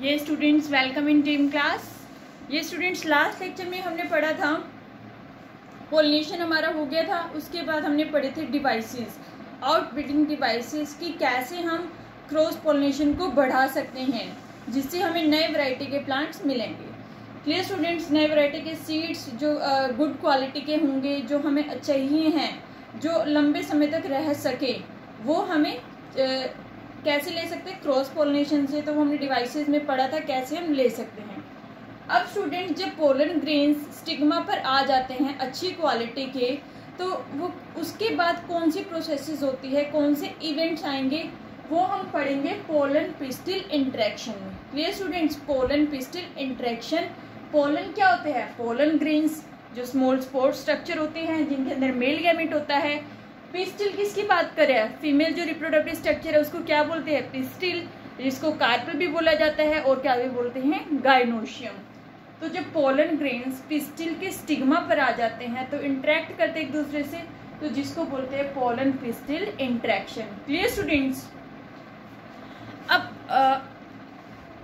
ये students welcome in team class. ये students last lecture में हमने पढ़ा था, पोलिनेशन हमारा हो गया था। उसके बाद हमने पढ़े थे डिवाइसेस, आउटब्रीडिंग डिवाइसेस की कैसे हम क्रॉस पोलिनेशन को बढ़ा सकते हैं जिससे हमें नए वैरायटी के प्लांट्स मिलेंगे। क्लियर स्टूडेंट्स, नए वैरायटी के सीड्स जो गुड क्वालिटी के होंगे, जो हमें चाहिए हैं, जो लंबे समय तक रह सके, वो हमें कैसे ले सकते हैं? क्रॉस पोलिनेशन से। तो वो हमने डिवाइसेस में पढ़ा था कैसे हम ले सकते हैं। अब स्टूडेंट, जब पोलन ग्रेन्स स्टिग्मा पर आ जाते हैं अच्छी क्वालिटी के, तो वो उसके बाद कौन सी प्रोसेसेस होती है, कौन से इवेंट्स आएंगे, वो हम पढ़ेंगे पोलन पिस्टिल इंटरेक्शन में। Clear students, pollen pistil interaction. Pollen क्या होते हैं? पोलन ग्रेन्स जो स्मॉल स्पोर स्ट्रक्चर होते हैं जिनके अंदर मेल गैमेट होता है। पिस्टिल किसकी बात करें? फीमेल जो रिप्रोडक्टिव स्ट्रक्चर है उसको क्या बोलते हैं? पिस्टिल, जिसको कार्पेल भी बोला जाता है और क्या भी बोलते हैं? गाइनोशियम। तो जब पोलन ग्रेन्स पिस्टिल के स्टिग्मा पर आ जाते हैं तो इंटरेक्ट करते एक दूसरे से, तो जिसको बोलते हैं pollen pistil interaction. Clear students, अब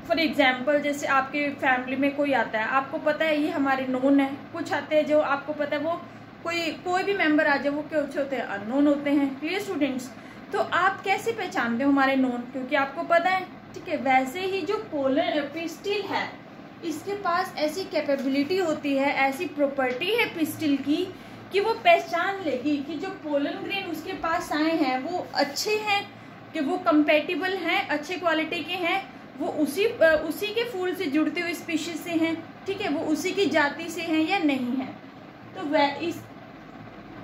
फॉर एग्जाम्पल जैसे आपके फैमिली में कोई आता है, आपको पता है ये हमारे नोन है, कुछ आते हैं जो आपको पता है वो कोई भी मेंबर आ जाए वो क्या होते हैं? अननोन होते हैं। क्लियर स्टूडेंट्स, तो आप कैसे पहचानते हो हमारे नोन? क्योंकि आपको पता है, ठीक है। वैसे ही जो पोलन पिस्टिल है इसके पास ऐसी कैपेबिलिटी होती है, ऐसी प्रॉपर्टी है पिस्टिल की कि वो पहचान लेगी कि जो पोलन ग्रेन उसके पास आए हैं वो अच्छे हैं, कि वो कंपेटिबल हैं, अच्छे क्वालिटी के हैं, वो उसी के फूल से जुड़ते हुए स्पीशीज से हैं, ठीक है, वो उसी की जाति से हैं या नहीं है। तो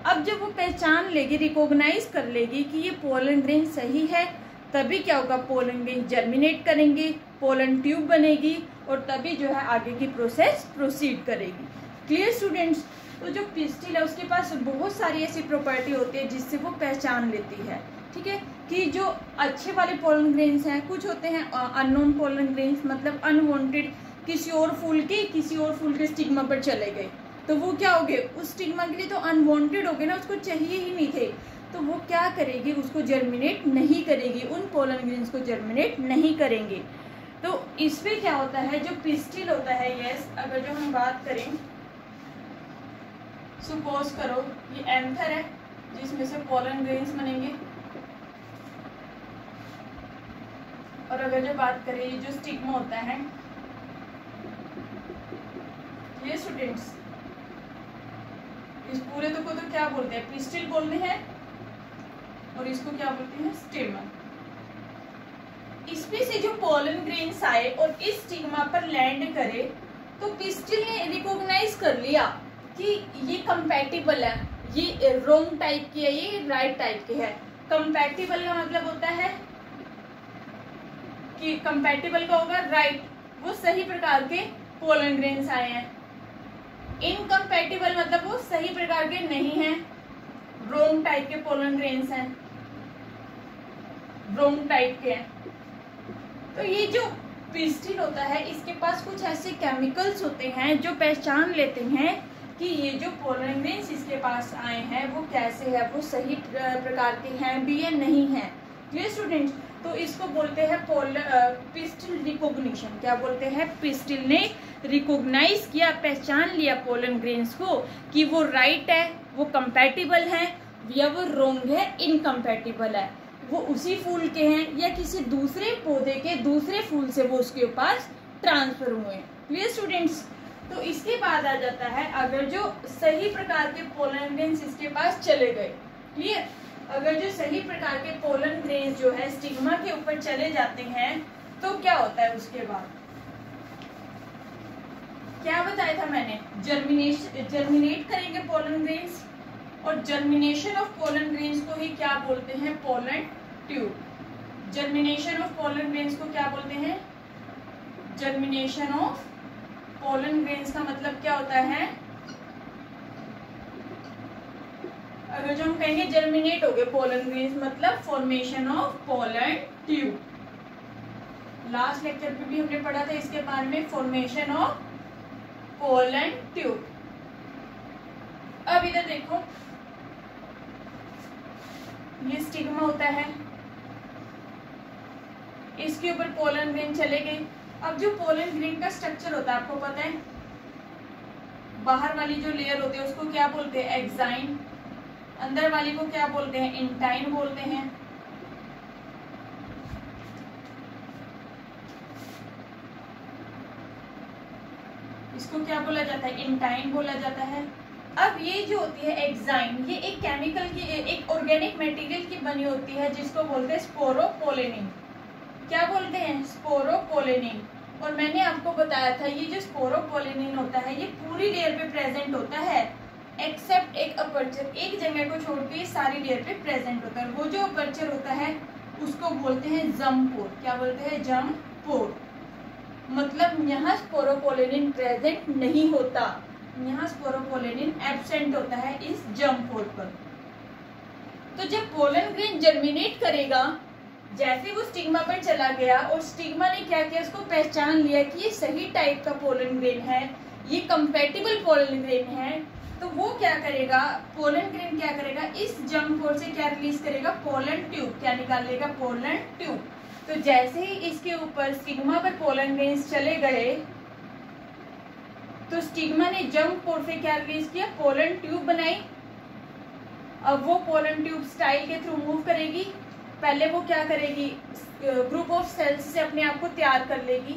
अब जब वो पहचान लेगी, रिकॉग्नाइज कर लेगी कि ये पोलन ग्रेन सही है, तभी क्या होगा? पोलन ग्रेन जर्मिनेट करेंगे, पोलन ट्यूब बनेगी और तभी जो है आगे की प्रोसेस प्रोसीड करेगी। क्लियर स्टूडेंट्स, तो जो पिस्टिल है उसके पास बहुत सारी ऐसी प्रॉपर्टी होती है जिससे वो पहचान लेती है, ठीक है, कि जो अच्छे वाले पोलन ग्रेन्स हैं, कुछ होते हैं अननोन पोलन ग्रेन्स, मतलब अनवांटेड, किसी और फूल के स्टिग्मा पर चले गए, तो वो क्या हो गए? उस स्टिग्मा के लिए तो अनवांटेड हो गए ना, उसको चाहिए ही नहीं थे, तो वो क्या करेगी? उसको जर्मिनेट नहीं करेगी, उन पोलन ग्रेन्स को जर्मिनेट नहीं करेंगे। तो इसमें क्या होता है, जो पिस्टिल होता है, यस, अगर जो हम बात करें, सपोज करो ये एंथर है जिसमें से पोलन ग्रेन्स बनेंगे, और अगर जो बात करें ये जो स्टिग्मा होता है, ये स्टूडेंट्स, इस पूरे को तो क्या बोलते हैं? पिस्टिल बोलते हैं, और इसको क्या बोलते हैं? स्टेमन। इसमें से जो पोलन ग्रेन्स आए और इस स्टिग्मा पर लैंड करे, तो पिस्टिल ने रिकॉग्नाइज कर लिया कि ये कंपैटिबल है, ये रॉन्ग टाइप की है, ये राइट टाइप की है। कंपैटिबल का मतलब होता है कि कंपैटिबल का होगा राइट, वो सही प्रकार के पोलन ग्रेन्स आए हैं। इनकम्पैटिबल मतलब वो सही प्रकार के नहीं हैं, रॉन्ग टाइप के पोलन ग्रेन्स हैं, रॉन्ग टाइप के हैं। तो ये जो पिस्टिल होता है इसके पास कुछ ऐसे केमिकल्स होते हैं जो पहचान लेते हैं कि ये जो पोलन ग्रेन्स इसके पास आए हैं वो कैसे है, वो सही प्रकार के हैं भी या नहीं है। क्लियर स्टूडेंट्स, तो इसको बोलते हैं पिस्टिल रिकॉग्निशन। क्या बोलते हैं? पिस्टिल ने रिकॉग्नाइज किया, पहचान लिया पोलन ग्रेन्स को कि वो राइट है, वो कंपैटिबल है, या वो रॉन्ग है, इनकम्पैटिबल है, वो उसी फूल के हैं या किसी दूसरे पौधे के दूसरे फूल से वो उसके पास ट्रांसफर हुए। क्लियर स्टूडेंट्स, तो इसके बाद आ जाता है अगर जो सही प्रकार के पोलन ग्रेन्स इसके पास चले गए। क्लियर, अगर जो सही प्रकार के पोलन ग्रेन्स जो है स्टिग्मा के ऊपर चले जाते हैं तो क्या होता है? उसके बाद क्या बताया था मैंने? जर्मिनेट करेंगे पोलन ग्रेन्स, और जर्मिनेशन ऑफ पोलन ग्रेन्स को ही क्या बोलते हैं? Pollen tube. Germination of pollen grains को क्या बोलते हैं? जर्मिनेशन ऑफ पोलन ग्रेन्स का मतलब क्या होता है? अगर जो हम कहेंगे जर्मिनेट हो गए पोलन ग्रेन्स, मतलब formation of pollen tube. Last lecture पे भी हमने पढ़ा था इसके बारे में, फॉर्मेशन ऑफ पोलन ट्यूब। अब इधर देखो, ये स्टिग्मा होता है, इसके ऊपर पोलन ग्रेन चले गए, अब जो पोलन ग्रेन का स्ट्रक्चर होता है आपको पता है, बाहर वाली जो लेयर होती है उसको क्या बोलते हैं, एक्साइन, अंदर वाली को क्या बोलते हैं, इंटाइन बोलते हैं। इसको क्या बोला जाता है, इंटाइन बोला जाता है। अब ये जो होती है एक्साइन, ये एक केमिकल की, एक ऑर्गेनिक मटेरियल की बनी होती है जिसको बोलते हैं स्पोरोपोलेनिन। क्या बोलते हैं, स्पोरोपोलेनिन। और मैंने आपको बताया था ये जो स्पोरोपोलेनिन होता है ये पूरी लेयर पे प्रेजेंट होता है एक्सेप्ट एक अपर्चर, एक जगह को छोड़ के सारी लेयर पे प्रेजेंट होता है। वो जो अपर्चर होता है उसको बोलते हैं जम पोर। क्या बोलते हैं, जम पोर। मतलब यहाँ स्पोरोपोलेनिन प्रेजेंट नहीं होता, यहाँ स्पोरोपोलेनिन एब्सेंट होता है इस जम पोर पर। तो जब पोलन ग्रेन जर्मिनेट करेगा, जैसे वो स्टिग्मा पर चला गया और स्टिग्मा ने क्या किया, उसको पहचान लिया कि ये सही टाइप का पोलन ग्रेन है, ये कंपैटिबल पोलन ग्रेन है, तो वो क्या करेगा, पोलन ग्रेन क्या करेगा, इस जम पोर से क्या रिलीज करेगा, पोलन ट्यूब। क्या निकालेगा, पोलन ट्यूब। तो जैसे ही इसके ऊपर स्टिग्मा पर पोलन ग्रेन्स चले गए तो स्टिग्मा ने जम पोर से क्या रिलीज किया, पोलन ट्यूब बनाई। अब वो पोलन ट्यूब स्टाइल के थ्रू मूव करेगी। पहले वो क्या करेगी, ग्रुप ऑफ सेल्स से अपने आप को तैयार कर लेगी,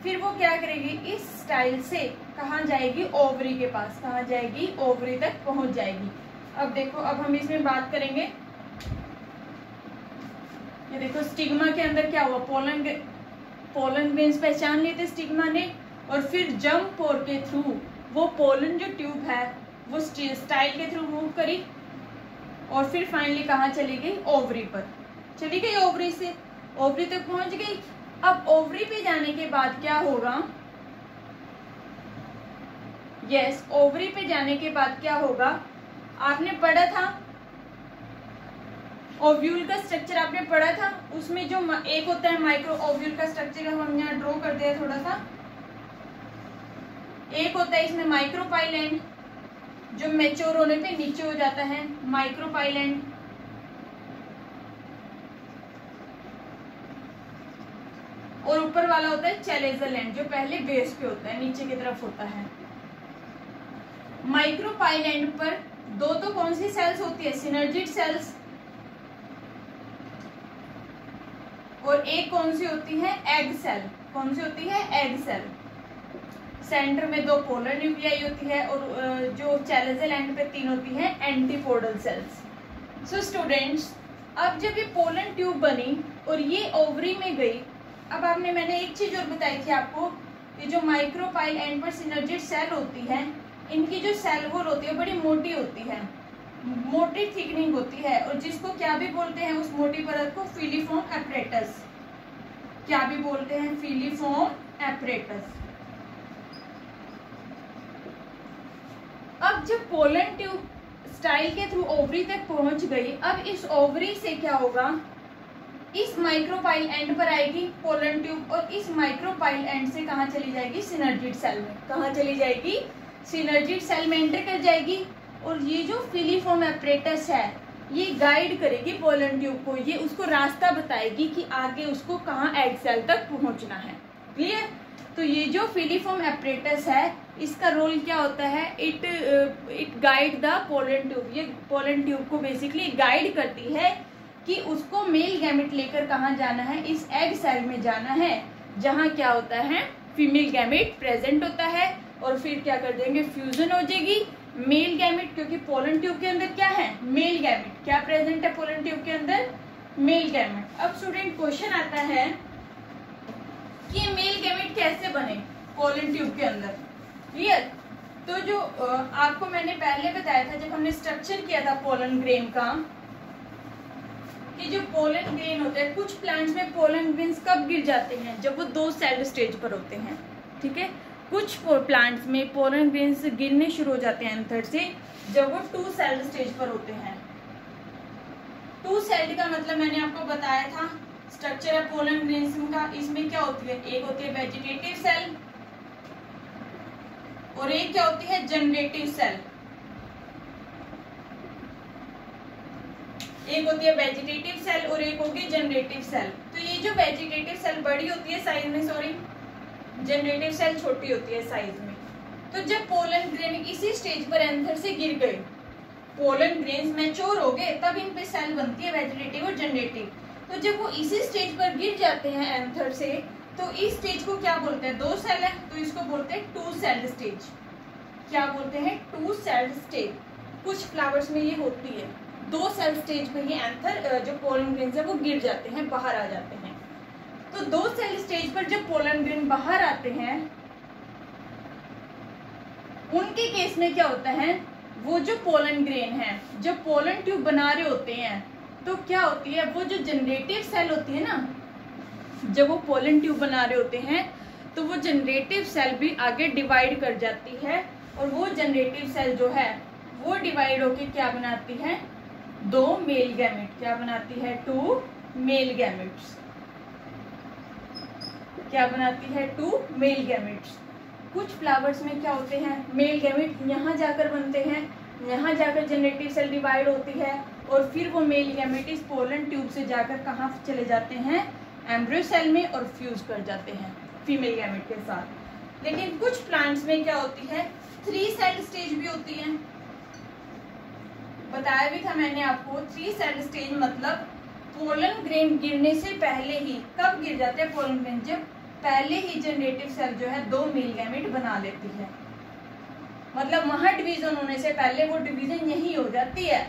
फिर वो क्या करेगी, इस स्टाइल से कहाँ जाएगी, ओवरी के पास। कहाँ जाएगी, ओवरी तक पहुंच जाएगी। अब देखो, अब हम इसमें बात करेंगे, ये देखो स्टिग्मा के अंदर क्या हुआ, पोलन ग्रेन्स पहचान लिए थे स्टिग्मा ने, और फिर जम पोर के थ्रू वो पोलन जो ट्यूब है वो स्टाइल के थ्रू मूव करी और फिर फाइनली कहाँ चली गई, ओवरी पर चली गई। ओवरी से ओवरी तक पहुंच गई। अब ओवरी पे जाने के बाद क्या होगा, यस, ओवरी पे जाने के बाद क्या होगा, आपने पढ़ा था ओव्यूल का स्ट्रक्चर, आपने पढ़ा था। उसमें जो एक होता है माइक्रो ओव्यूल का स्ट्रक्चर, हम यहाँ ड्रॉ करते हैं थोड़ा सा। एक होता है इसमें माइक्रोपाइलेंट, जो मैच्योर होने पे नीचे हो जाता है, माइक्रोपाइलेंट। और ऊपर वाला होता है चैलेजल एंड, जो पहले बेस पे होता है, नीचे की तरफ होता है। माइक्रोपाइलेंट पर दो तो कौन सी सेल्स होती है, सिनर्जिड सेल्स, और एक कौन सी होती है, एग सेल। कौन सी होती है, एग सेल। सेंटर में दो पोलर न्यूक्लियाई होती है और जो चैलेजल एंड पे तीन होती है एंटीपोडल सेल्स। सो स्टूडेंट्स, अब जब ये पोलन ट्यूब बनी और ये ओवरी में गई, अब आपने, मैंने एक चीज और बताई थी आपको, ये जो माइक्रोपाइल एंड पर सिनर्जिड सेल होती है, इनकी जो सेल वॉल होती है बड़ी मोटी होती है, मोटी थिकनिंग होती है, और जिसको क्या भी बोलते हैं, उस मोटी परत को फिलीफॉर्म एपरेटस। क्या भी बोलते हैं, फिलीफॉर्म एपरेटस। अब जब पोलन ट्यूब स्टाइल के थ्रू ओवरी तक पहुंच गई, अब इस ओवरी से क्या होगा, इस माइक्रोपाइल एंड पर आएगी पोलन ट्यूब, और इस माइक्रोपाइल एंड से कहाँ चली जाएगी, सिनर्जिड सेल में। कहाँ चली जाएगी, सिनर्जिड सेल में एंटर कर जाएगी। और ये जो फिलीफॉर्म एपरेटस है ये गाइड करेगी पोलन ट्यूब को, ये उसको रास्ता बताएगी कि आगे उसको कहाँ एग सेल तक पहुंचना है। क्लियर। तो ये जो फिलीफॉर्म एपरेटस है इसका रोल क्या होता है, it guide the pollen tube. ये पोलन ट्यूब को बेसिकली गाइड करती है कि उसको मेल गैमेट लेकर कहाँ जाना है, इस एग सेल में जाना है, जहाँ क्या होता है, फीमेल गैमेट प्रेजेंट होता है, और फिर क्या कर देंगे, फ्यूजन हो जाएगी मेल गैमेट, क्योंकि पोलन ट्यूब के अंदर क्या है, मेल गैमेट। क्या प्रेजेंट है पोलन ट्यूब के अंदर, मेल गैमेट। अब स्टूडेंट क्वेश्चन आता है कि ये मेल गैमेट कैसे बने पोलन ट्यूब के अंदर। क्लियर। तो जो आपको मैंने पहले बताया था जब हमने स्ट्रक्चर किया था पोलन ग्रेन का, कि जो पोलन ग्रेन होते हैं, कुछ प्लांट्स में पोलन ग्रेन्स कब गिर जाते हैं, जब वो 2 सेल स्टेज पर होते हैं। ठीक है। कुछ प्लांट्स में पोलन ग्रेन्स गिरने शुरू हो जाते हैं एंथर से जब वो 2 सेल स्टेज पर होते हैं। 2 सेल का मतलब मैंने आपको बताया था, स्ट्रक्चर है पोलन ग्रेन्स का। इसमें क्या होती है, एक होती है वेजिटेटिव सेल और एक क्या होती है, जनरेटिव सेल। एक होती है वेजिटेटिव सेल और एक होगी जनरेटिव सेल। तो ये जो वेजिटेटिव सेल बड़ी होती है साइज में, सॉरी, जनरेटिव सेल छोटी होती है साइज में। तो जब पोलन ग्रेन इसी स्टेज पर एंथर से गिर गए, पोलन ग्रेन्स मैच्योर हो गए, तब इन पे सेल बनती है वेजिटेटिव और जनरेटिव। तो जब वो इसी स्टेज पर गिर जाते हैं एंथर से, तो इस स्टेज को क्या बोलते हैं? 2 सेल है तो इसको बोलते हैं 2 सेल्ड स्टेज। क्या बोलते हैं? 2 सेल्ड स्टेज। कुछ फ्लावर्स में ये होती है 2 सेल स्टेज पे ये एंथर जो पोलन ग्रेन्स है वो गिर जाते हैं, बाहर आ जाते हैं। तो 2 सेल स्टेज पर जब पोलन ग्रेन बाहर आते हैं, उनके केस में क्या होता है, वो जो पोलन ग्रेन है, जब पोलन ट्यूब बना रहे होते हैं, तो क्या होती है, वो जो जनरेटिव सेल होती है ना, जब वो पोलन ट्यूब बना रहे होते हैं तो वो जनरेटिव सेल भी आगे डिवाइड कर जाती है, और वो जनरेटिव सेल जो है वो डिवाइड होके क्या बनाती है? 2 मेल गैमेट। क्या बनाती है? 2 मेल गैमेट्स। क्या बनाती है? 2 मेल गैमेट्स। कुछ फ्लावर्स में क्या होते हैं, मेल गैमेट यहाँ जाकर बनते हैं, यहाँ जाकर जनरेटिव सेल डिवाइड होती है, और फिर वो मेल गैमेट इस पोलन ट्यूब से जाकर कहाँ चले जाते हैं? एम्ब्रियो सेल में, और फ्यूज कर जाते हैं फीमेल गैमेट के साथ। लेकिन कुछ प्लांट्स में क्या होती है, 3 सेल स्टेज भी होती है। बताया भी था मैंने आपको, 3 सेल स्टेज मतलब पोलन ग्रेन गिरने से पहले ही, कब गिर जाते हैं पोलन ग्रेन? जब पहले ही जनरेटिव सेल जो है 2 मेल गैमेट बना लेती है, मतलब वहां डिवीजन होने से पहले वो डिवीजन यही हो जाती है,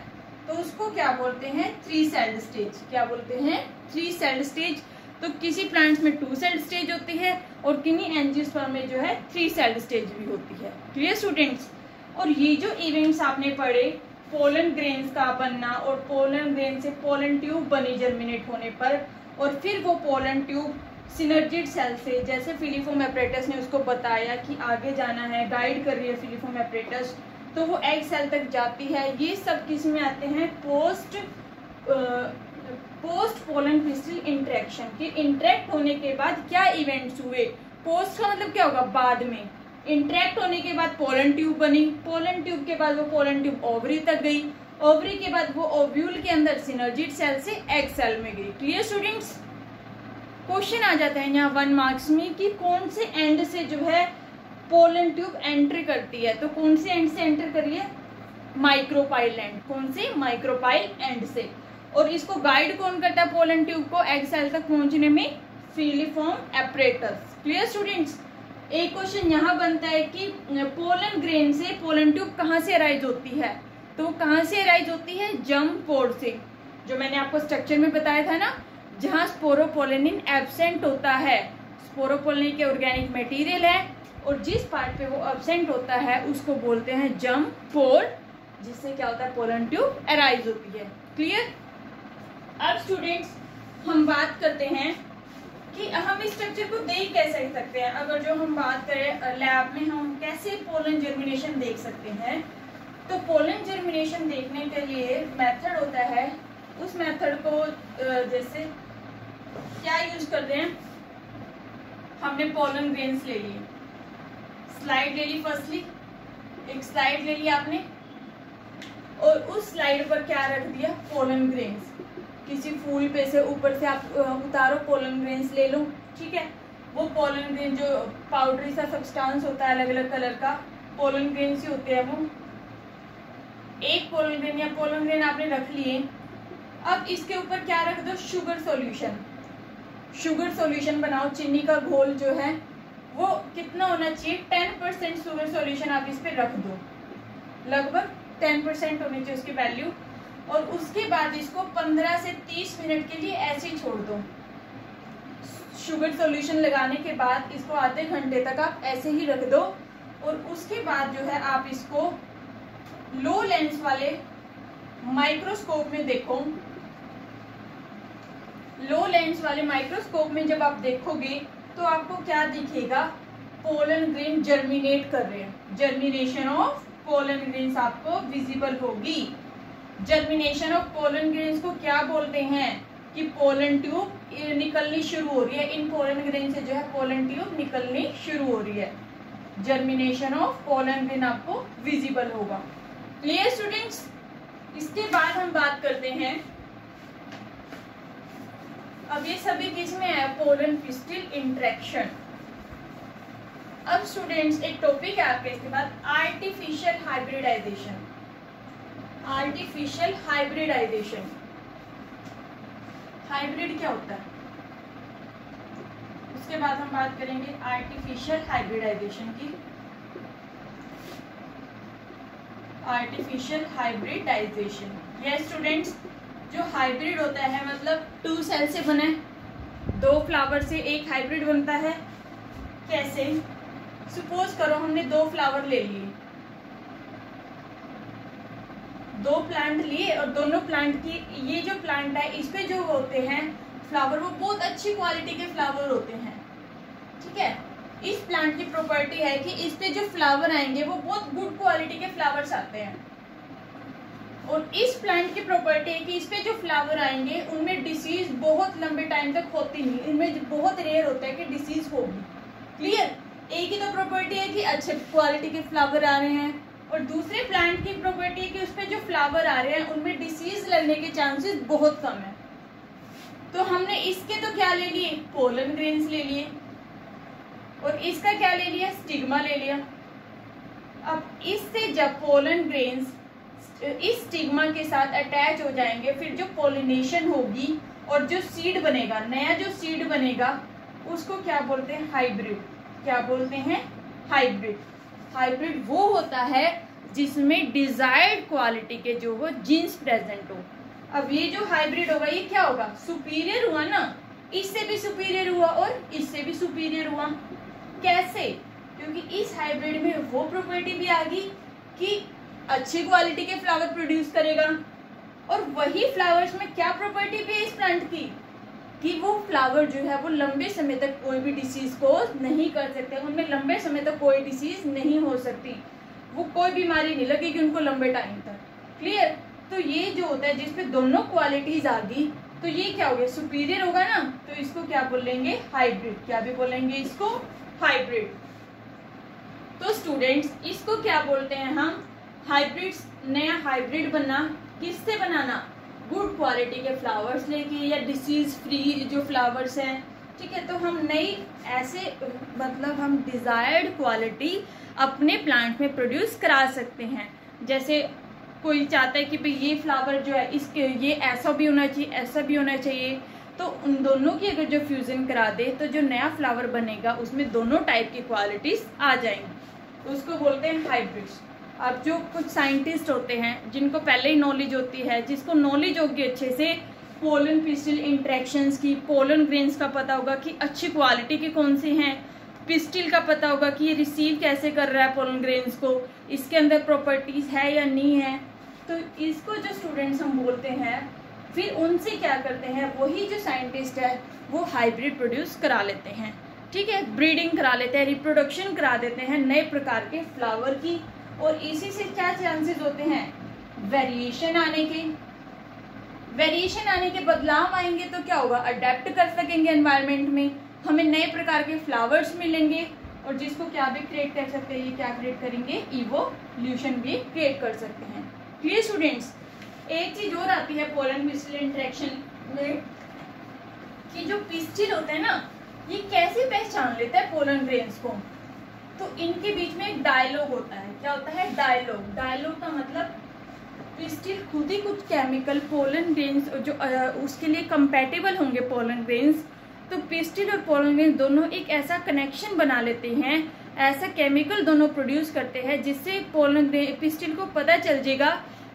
तो उसको क्या बोलते हैं? 3 सेल्ड स्टेज। क्या बोलते हैं? 3 सेल्ड स्टेज। तो किसी प्लांट्स में 2 सेल्ड स्टेज होती है, और किन्हीं एंजियोस्पर्म में जो है 3 सेल्ड स्टेज भी होती है। Clear students? और ये जो इवेंट्स आपने पढ़े, पोलन ग्रेन्स का बनना, और पोलन ग्रेन से पोलन ट्यूब बनी जर्मिनेट होने पर, और फिर वो पोलन ट्यूब सिनर्जिड सेल से, जैसे फिलीफोम एपरेटस ने उसको बताया कि आगे जाना है, गाइड कर रही है फिलीफोम एपरेटस, तो वो एग सेल तक जाती है। ये सब किस में आते हैं? पोस्ट पोलन क्रिस्टल इंटरेक्शन के इंटरेक्ट होने के बाद क्या इवेंट्स हुए? पोस्ट का मतलब क्या होगा? बाद में। इंटरेक्ट होने के बाद पोलन ट्यूब बनी, पोलन ट्यूब के बाद वो पोलन ट्यूब ओवरी तक गई, ओवरी के बाद वो ओव्यूल के अंदर सिनर्जिड सेल से एग सेल में गई। Clear students? क्वेश्चन आ जाता है यहाँ 1 मार्क्स में कि कौन से एंड से जो है पोलन ट्यूब एंट्री करती है। तो कौन से एंड से एंटर करिए? Micropyle and. कौन से? माइक्रोपाइल एंड से। और इसको गाइड कौन करता है पोलन ट्यूब को एग सेल तक पहुंचने में? Filiform apparatus. Clear students? एक क्वेश्चन यहाँ बनता है कि पोलन ग्रेन से पोलन ट्यूब कहाँ से अराइज होती है? तो कहाँ से अराइज होती है? जर्म पोर से। जो मैंने आपको स्ट्रक्चर में बताया था ना, जहाँ स्पोरोपोलिनिन एब्सेंट होता है। स्पोरोपोलिनिन के ऑर्गेनिक मटेरियल है, और जिस पार्ट पे वो एब्सेंट होता है उसको बोलते हैं जर्म पोर, जिससे क्या होता है? पोलन ट्यूब अराइज होती है। क्लियर? अब स्टूडेंट्स हम बात करते हैं कि हम इस स्ट्रक्चर को देख कैसे सकते हैं। अगर जो हम बात करें लैब में, हम कैसे पोलन जर्मिनेशन देख सकते हैं, तो पोलन जर्मिनेशन देखने के लिए मेथड होता है। उस मेथड को जैसे क्या यूज करते हैं, हमने पोलन ग्रेन्स ले लिए, स्लाइड ले ली, फर्स्टली एक स्लाइड ले ली आपने, और उस स्लाइड पर क्या रख दिया? Pollen grains. किसी फूल पे से ऊपर से आप उतारो, पोलन ग्रेन्स ले लो, ठीक है। वो पोलन ग्रेन जो पाउडरी सा सब्सटेंस होता है अलग अलग कलर का, पोलन ग्रेन्स ही होते हैं वो। एक पोलन ग्रेन या पोलन ग्रेन आपने रख लिए। अब इसके ऊपर क्या रख दो? Sugar solution. शुगर सॉल्यूशन बनाओ, चीनी का घोल जो है वो कितना होना चाहिए? 10% शुगर सॉल्यूशन आप इस पे रख दो, लगभग 10% होनी चाहिए उसकी वैल्यू। और उसके बाद इसको 15 से 30 मिनट के लिए ऐसे ही छोड़ दो। शुगर सॉल्यूशन लगाने के बाद इसको आधे घंटे तक आप ऐसे ही रख दो, और उसके बाद जो है आप इसको लो लेंस वाले माइक्रोस्कोप में देखो। लो लेंस वाले माइक्रोस्कोप में जब आप देखोगे तो आपको क्या दिखेगा? पोलन ग्रेन जर्मिनेट कर रहे हैं। जर्मिनेशन ऑफ पोलन ग्रेन्स आपको विजिबल होगी। जर्मिनेशन ऑफ पोलन ग्रेन्स को क्या बोलते हैं? कि पोलन ट्यूब निकलनी शुरू हो रही है। इन पोलन ग्रेन से जो है पोलन ट्यूब निकलनी शुरू हो रही है। जर्मिनेशन ऑफ पोलन ग्रेन आपको विजिबल होगा। Clear students? इसके बाद हम बात करते हैं, अब ये सभी किस में है? Pollen crystal interaction. अब स्टूडेंट्स एक टॉपिक है आपके इसके बाद artificial hybridisation. Artificial hybridisation, hybrid क्या होता है उसके बाद हम बात करेंगे आर्टिफिशियल हाइब्रिडाइजेशन की। आर्टिफिशियल हाइब्रिडाइजेशन, ये स्टूडेंट्स जो हाइब्रिड होता है मतलब 2 सेल से बने, 2 फ्लावर से एक हाइब्रिड बनता है। कैसे? सपोज करो हमने 2 फ्लावर ले लिए, 2 प्लांट लिए और दोनों प्लांट की, ये जो प्लांट है इस पे जो होते हैं फ्लावर वो बहुत अच्छी क्वालिटी के फ्लावर होते हैं। ठीक है, इस प्लांट की प्रॉपर्टी है कि इस पे जो फ्लावर आएंगे वो बहुत गुड क्वालिटी के फ्लावर्स आते हैं। और इस प्लांट की प्रॉपर्टी है कि इस पे जो फ्लावर आएंगे उनमें डिसीज बहुत लंबे टाइम तक होती नहीं, इनमें बहुत रेयर होता है कि डिसीज होगी। क्लियर? एक ही तो प्रॉपर्टी है कि अच्छे क्वालिटी के फ्लावर आ रहे हैं, और दूसरे प्लांट की प्रॉपर्टी है कि उस पे जो फ्लावर आ रहे हैं उनमें डिसीज लगने के चांसेस बहुत कम है। तो हमने इसके तो क्या ले लिए, पोलन ग्रेन्स ले लिए, और इसका क्या ले लिया, स्टिग्मा ले लिया। अब इससे जब पोलन ग्रेन्स इस स्टिग्मा के साथ अटैच हो जाएंगे, फिर जो पोलिनेशन होगी और जो सीड बनेगा, नया जो सीड बनेगा उसको क्या बोलते हैं, हाइब्रिड। क्या बोलते हैं, हाइब्रिड। हाइब्रिड वो होता है जिसमें डिजायर्ड क्वालिटी के जो हो जीन्स प्रेजेंट हो। अब ये जो हाइब्रिड होगा ये क्या होगा, सुपीरियर हुआ ना, इससे भी सुपीरियर हुआ और इससे भी सुपीरियर हुआ। कैसे? क्योंकि इस हाइब्रिड में वो प्रॉपर्टी भी आ गई कि अच्छी क्वालिटी के फ्लावर प्रोड्यूस करेगा, और वही फ्लावर्स में क्या प्रॉपर्टी भी है इस प्लांट की कि वो फ्लावर जो है वो लंबे समय तक कोई भी डिसीज कोज नहीं कर सकते, उनमें लंबे समय तक कोई डिसीज नहीं हो सकती, वो कोई बीमारी नहीं लगेगी उनको लंबे टाइम तक। क्लियर? तो ये जो होता है जिसपे दोनों क्वालिटीज आ गई तो ये क्या हो गया, सुपीरियर होगा ना, तो इसको क्या बोलेंगे, हाइब्रिड। क्या भी बोलेंगे इसको, हाइब्रिड। तो स्टूडेंट्स इसको क्या बोलते हैं हम, हाइब्रिड्स। नया हाइब्रिड बनना, किससे बनाना, गुड क्वालिटी के फ्लावर्स लेके या डिसीज फ्री जो फ्लावर्स हैं। ठीक है, तो हम नई ऐसे मतलब हम डिजायर्ड क्वालिटी अपने प्लांट में प्रोड्यूस करा सकते हैं। जैसे कोई चाहता है कि भाई ये फ्लावर जो है इसके ये ऐसा भी होना चाहिए, ऐसा भी होना चाहिए, तो उन दोनों की अगर जो फ्यूजन करा दे तो जो नया फ्लावर बनेगा उसमें दोनों टाइप की क्वालिटीज आ जाएंगी, उसको बोलते हैं हाइब्रिड्स। अब जो कुछ साइंटिस्ट होते हैं जिनको पहले ही नॉलेज होती है, जिसको नॉलेज होगी अच्छे से पोलन पिस्टिल इंटरेक्शंस की, पोलन ग्रेन्स का पता होगा कि अच्छी क्वालिटी के कौन से हैं, पिस्टिल का पता होगा कि ये रिसीव कैसे कर रहा है पोलन ग्रेन्स को, इसके अंदर प्रॉपर्टीज है या नहीं है, तो इसको जो स्टूडेंट्स हम बोलते हैं, फिर उनसे क्या करते हैं, वही जो साइंटिस्ट है वो हाइब्रिड प्रोड्यूस करा लेते हैं। ठीक है, ब्रीडिंग करा लेते हैं, रिप्रोडक्शन करा देते हैं नए प्रकार के फ्लावर की, और इसी से क्या चांसेस होते हैं, वेरिएशन आने के। वेरिएशन आने के, बदलाव आएंगे तो क्या होगा, अडेप्ट कर सकेंगे एनवायरनमेंट में, हमें नए प्रकार के फ्लावर्स मिलेंगे, और जिसको क्या भी क्रिएट कर सकते हैं, ये क्या क्रिएट करेंगे, इवोल्यूशन भी क्रिएट कर सकते हैं। Clear students? एक चीज और आती है पोलन पिस्टिल इंटरेक्शन में कि जो पिस्टिल होता है ना, ये कैसे पहचान लेता है पोलन ग्रेन्स को, तो इनके बीच में एक डायलॉग होता है। क्या होता है, डायलॉग। डायलॉग का मतलब पिस्टिल खुद ही कुछ केमिकल पोलन ग्रेन्स जो उसके लिए कंपैटिबल होंगे पोलन ग्रेन्स, तो पिस्टिल और पोलन ग्रेन्स दोनों एक ऐसा कनेक्शन बना लेते हैं, ऐसा केमिकल दोनों प्रोड्यूस करते हैं जिससे पोलन पिस्टिल को पता चल जाएगा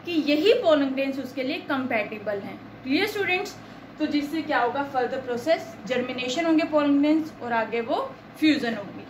कि यही पोलन ग्रेन्स उसके लिए कंपैटिबल हैं। Clear students? तो जिससे क्या होगा, फर्दर प्रोसेस जर्मिनेशन होंगे पोलन ग्रेन्स और आगे वो फ्यूजन होगी।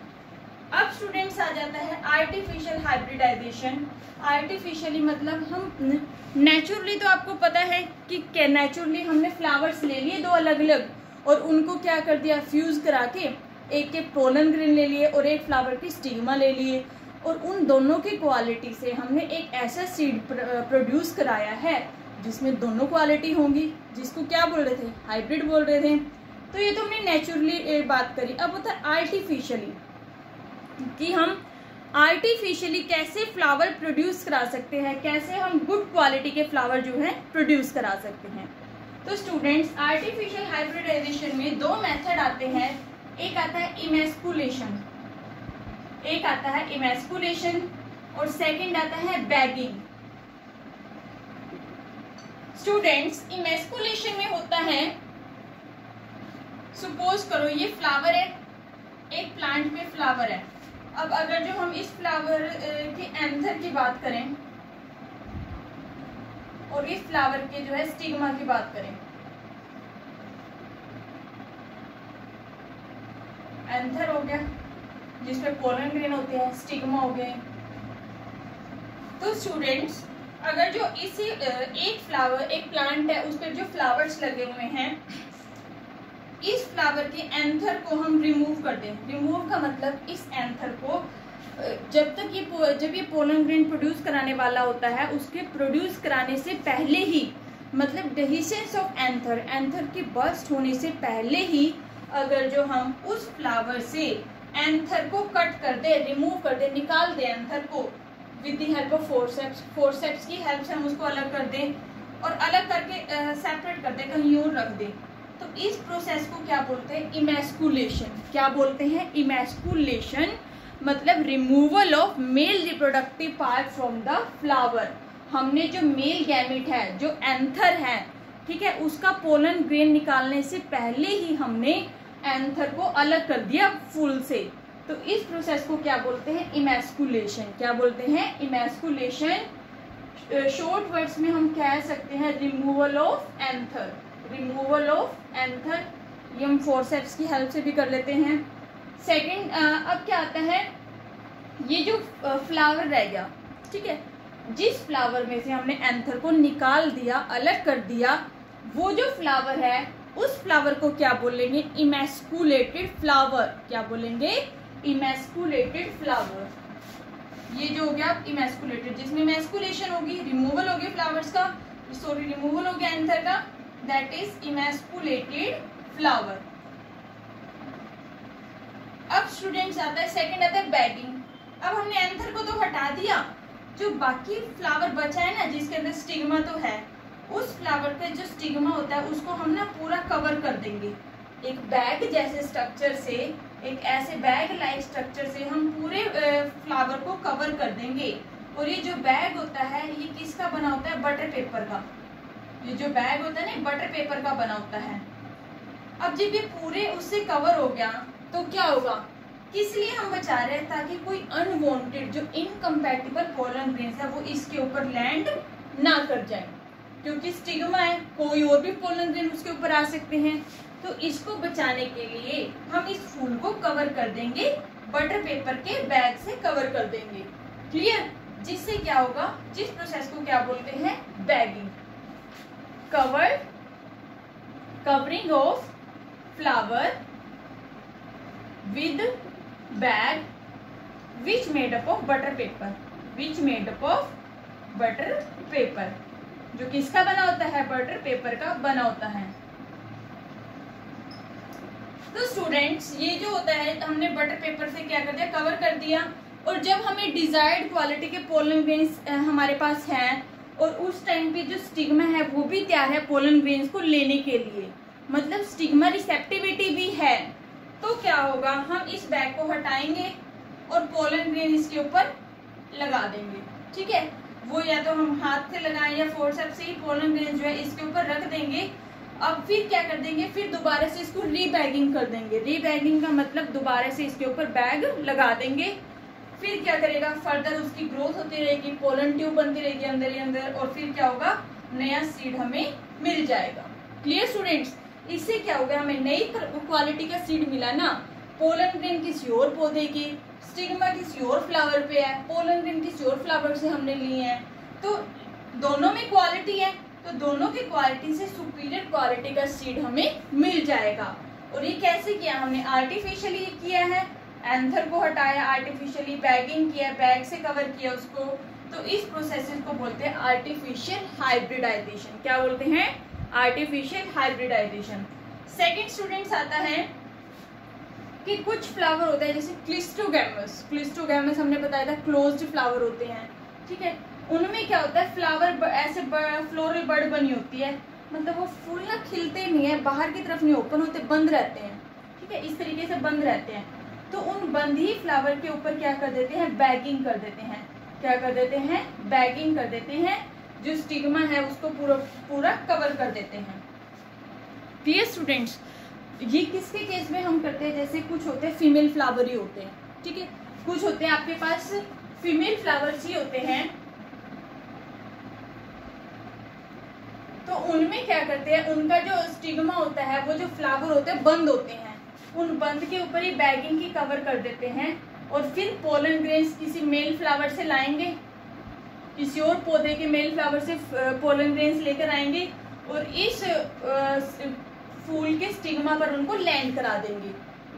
अब स्टूडेंट्स आ जाता है आर्टिफिशियल हाइब्रिडाइजेशन। आर्टिफिशियली मतलब हम नेचुरली, तो आपको पता है कि नेचुरली हमने फ्लावर्स ले लिए 2 अलग अलग और उनको क्या कर दिया, फ्यूज करा के एक के पोलन ग्रेन ले लिए और एक फ्लावर की स्टिग्मा ले लिए, और उन दोनों की क्वालिटी से हमने एक ऐसा सीड प्रोड्यूस कराया है जिसमें दोनों क्वालिटी होंगी, जिसको क्या बोल रहे थे, हाइब्रिड बोल रहे थे। तो ये तो हमने नेचुरली बात करी। अब होता है आर्टिफिशियली, कि हम आर्टिफिशियली कैसे फ्लावर प्रोड्यूस करा सकते हैं, कैसे हम गुड क्वालिटी के फ्लावर जो है प्रोड्यूस करा सकते हैं। तो स्टूडेंट्स आर्टिफिशियल हाइब्रिडाइजेशन में 2 मेथड आते हैं। एक आता है इमेस्कुलेशन। एक आता है इमैस्कुलेशन और सेकंड आता है बैगिंग। स्टूडेंट्स, इमैस्कुलेशन में होता है, सपोज करो ये फ्लावर है, एक प्लांट में फ्लावर है। अब अगर जो हम इस फ्लावर के एंथर की बात करें और इस फ्लावर के जो है स्टिग्मा की बात करें, एंथर हो गया जिसमें पोलन ग्रेन होते हैं, स्टिग्मा हो गए। तो स्टूडेंट्स, अगर जो इसी एक फ्लावर, एक प्लांट है, उस पर जो फ्लावर्स लगे हुए हैं, इस फ्लावर के एंथर को हम रिमूव कर दें। रिमूव का मतलब इस एंथर को जब ये पोलन ग्रेन प्रोड्यूस कराने वाला होता है, उसके प्रोड्यूस कराने से पहले ही, मतलब डेहिसेंस ऑफ एंथर, एंथर के बर्स्ट होने से पहले ही अगर जो हम उस फ्लावर से एंथर को कट कर दे, रिमूव कर दे, निकाल दे एंथर को with the help of forceps, forceps की हेल्प से हम उसको अलग कर दें और अलग करके सेपरेट कर दें, कहीं और रख दें, तो इस प्रोसेस को क्या बोलते हैं? इमैस्कुलेशन। क्या बोलते हैं? इमैस्कुलेशन मतलब removal of male reproductive part from the flower. हमने जो मेल गैमेट है, जो एंथर है, ठीक है, उसका पोलन ग्रेन निकालने से पहले ही हमने एंथर को अलग कर दिया फूल से। तो इस प्रोसेस को क्या बोलते हैं? इमैस्कुलेशन। क्या बोलते हैं? इमैस्कुलेशन। शॉर्ट वर्ड्स में हम कह सकते हैं removal of anther. Removal of anther ये हम फोरसेप्स की हेल्प से भी कर लेते हैं। सेकंड, अब क्या आता है, ये जो फ्लावर रह गया, ठीक है, जिस फ्लावर में से हमने एंथर को निकाल दिया, अलग कर दिया, वो जो फ्लावर है उस फ्लावर को क्या बोलेंगे? इमैस्कुलेटेड फ्लावर। क्या बोलेंगे? इमैस्कुलेटेड फ्लावर। ये जो हो गया इमैस्कुलेटेड, जिसमें इमैस्कुलेशन होगी, रिमूवल हो गया फ्लावर्स का, सॉरी रिमूवल हो गया एंथर का, दैट इज इमैस्कुलेटेड फ्लावर। अब स्टूडेंट्स आता है, सेकंड आता है बैगिंग। अब हमने एंथर को तो हटा दिया, जो बाकी फ्लावर बचा है ना, जिसके अंदर स्टिग्मा तो है, उस फ्लावर का जो स्टिग्मा होता है उसको हम ना पूरा कवर कर देंगे। एक बैग जैसे स्ट्रक्चर से, एक ऐसे बैग लाइक स्ट्रक्चर से हम पूरे फ्लावर को कवर कर देंगे। और ये जो बैग होता है ये किसका बना होता है? बटर पेपर का। ये जो बैग होता है ना, बटर पेपर का बना होता है। अब जब ये पूरे उससे कवर हो गया तो क्या होगा? किस लिए हम बचा रहे हैं? ताकि कोई अनवांटेड जो इनकम्पैटिबल पोलन ग्रेन्स है वो इसके ऊपर लैंड ना कर जाए, क्योंकि स्टिग्मा है, कोई और भी पोलन ग्रेन उसके ऊपर आ सकते हैं। तो इसको बचाने के लिए हम इस फूल को कवर कर देंगे, बटर पेपर के बैग से कवर कर देंगे। क्लियर? जिससे क्या होगा, जिस प्रोसेस को क्या बोलते हैं? Bagging. Covering of flower with bag which made up of butter paper, which made up of butter paper, जो किसका बना होता है? बटर पेपर का बना होता है। तो स्टूडेंट्स, ये जो होता है, हमने बटर पेपर से क्या कर दिया? कवर कर दिया। और जब हमें डिजायर्ड क्वालिटी के पोलन ग्रेन्स हमारे पास हैं और उस टाइम पे जो स्टिग्मा है वो भी तैयार है पोलन ग्रेन्स को लेने के लिए, मतलब स्टिग्मा रिसेप्टिविटी भी है, तो क्या होगा? हम इस बैग को हटाएंगे और पोलन ग्रेन इसके ऊपर लगा देंगे। ठीक है, वो या तो हम हाथ से लगाएं या फोर्सेप्स से ही पोलन ग्रेन जो है इसके ऊपर रख देंगे। अब फिर क्या कर देंगे? फिर दोबारा से इसको रीबैगिंग कर देंगे। रीबैगिंग का मतलब दोबारा से इसके ऊपर बैग लगा देंगे। फिर क्या करेगा? फर्दर उसकी ग्रोथ होती रहेगी, पोलन ट्यूब बनती रहेगी अंदर ही अंदर, और फिर क्या होगा? नया सीड हमें मिल जाएगा। Clear students? इससे क्या होगा? हमें नई क्वालिटी का सीड मिला ना। पोलन ग्रेन किसी और पौधे की, स्टिग्मा किसी और फ्लावर पे है, पोलन ग्रेन किसी और फ्लावर से हमने लिए हैं, तो दोनों में क्वालिटी है, तो दोनों की क्वालिटी से सुपीरियर क्वालिटी का सीड हमें मिल जाएगा। और ये कैसे किया? हमने आर्टिफिशियली किया है, एंथर को हटाया, आर्टिफिशियली बैगिंग किया, बैग से कवर किया उसको। तो इस प्रोसेस को बोलते हैं आर्टिफिशियल हाइब्रिडाइजेशन। क्या बोलते हैं? Artificial hybridisation. सेकंड स्टूडेंट्स आता है कि कुछ फ्लावर होता है जैसे क्लिस्टोगैमस। क्लिस्टोगैमस हमने बताया था क्लोज्ड फ्लावर होते हैं, ठीक है। उनमें क्या होता है? फ्लावर ऐसे फ्लोरल बर्ड बनी होती है, मतलब वो फूल ना खिलते नहीं है, बाहर की तरफ नहीं ओपन होते, बंद रहते हैं, ठीक है, इस तरीके से बंद रहते हैं। तो उन बंद ही फ्लावर के ऊपर क्या कर देते हैं, बैगिंग कर देते हैं। क्या कर देते हैं, बैगिंग कर देते हैं, जो स्टिग्मा है उसको पूरा कवर कर देते हैं। डियर स्टूडेंट्स, ये किसके केस में हम करते हैं, जैसे कुछ होते हैं फीमेल फ्लावर ही होते हैं, ठीक है, कुछ होते हैं आपके पास फीमेल फ्लावर्स ही होते हैं, तो उनमें क्या करते हैं, उनका जो स्टिग्मा होता है, वो जो फ्लावर होते हैं बंद होते हैं, उन बंद के ऊपर ही बैगिंग की कवर कर देते हैं, और फिर पोलन ग्रेन्स किसी मेल फ्लावर से लाएंगे, किसी और पौधे के मेल फ्लावर से पोलन ग्रेन्स लेकर आएंगे और इस फूल के स्टिग्मा पर उनको लैंड करा देंगे।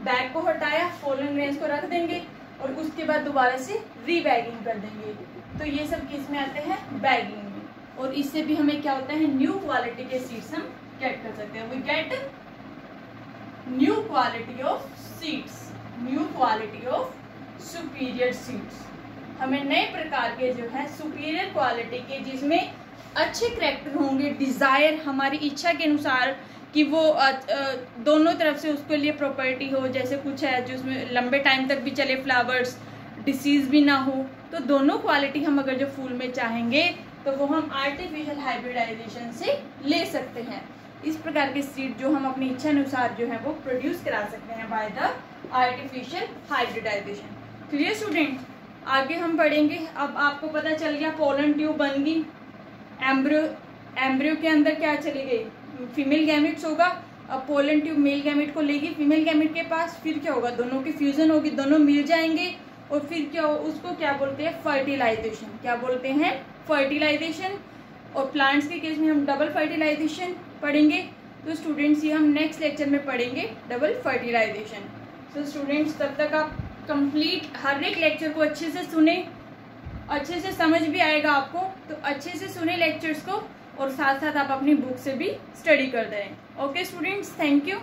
बैग को हटाया, पोलन ग्रेन्स को रख देंगे और उसके बाद दोबारा से रीबैगिंग कर देंगे। तो ये सब किस में आते हैं, बैगिंग में। और इससे भी हमें क्या होता है, न्यू क्वालिटी के सीड्स हम गेट कर सकते हैं। We get new quality of seeds, new quality of superior seeds. हमें नए प्रकार के जो है सुपीरियर क्वालिटी के, जिसमें अच्छे करैक्टर होंगे, डिजायर हमारी इच्छा के अनुसार कि वो दोनों तरफ से उसके लिए प्रॉपर्टी हो, जैसे कुछ है जो उसमें लंबे टाइम तक भी चले फ्लावर्स, डिसीज भी ना हो, तो दोनों क्वालिटी हम अगर जो फूल में चाहेंगे तो वो हम आर्टिफिशियल हाइब्रिडाइजेशन से ले सकते हैं। इस प्रकार के सीड जो हम अपनी इच्छा अनुसार जो है वो प्रोड्यूस करा सकते हैं by the artificial hybridisation. Clear student, आगे हम पढ़ेंगे। अब आपको पता चल गया पोलन ट्यूब बन गई, एम्ब्रियो के अंदर क्या चली गई, फीमेल गैमेट्स होगा। अब पोलन ट्यूब मेल गैमेट को लेगी फीमेल गैमेट के पास, फिर क्या होगा, दोनों की फ्यूजन होगी, दोनों मिल जाएंगे और फिर क्या हो, उसको क्या बोलते हैं, फर्टिलाइजेशन। क्या बोलते हैं, फर्टिलाइजेशन। और प्लांट्स के केस में हम डबल फर्टिलाइजेशन पढ़ेंगे। तो स्टूडेंट्स ये हम नेक्स्ट लेक्चर में पढ़ेंगे, डबल फर्टिलाइजेशन। तो स्टूडेंट्स तब तक आप कंप्लीट हर एक लेक्चर को अच्छे से सुने, अच्छे से समझ भी आएगा आपको, तो अच्छे से सुने लेक्चर्स को और साथ साथ आप अपनी बुक से भी स्टडी कर दें। Okay students, thank you.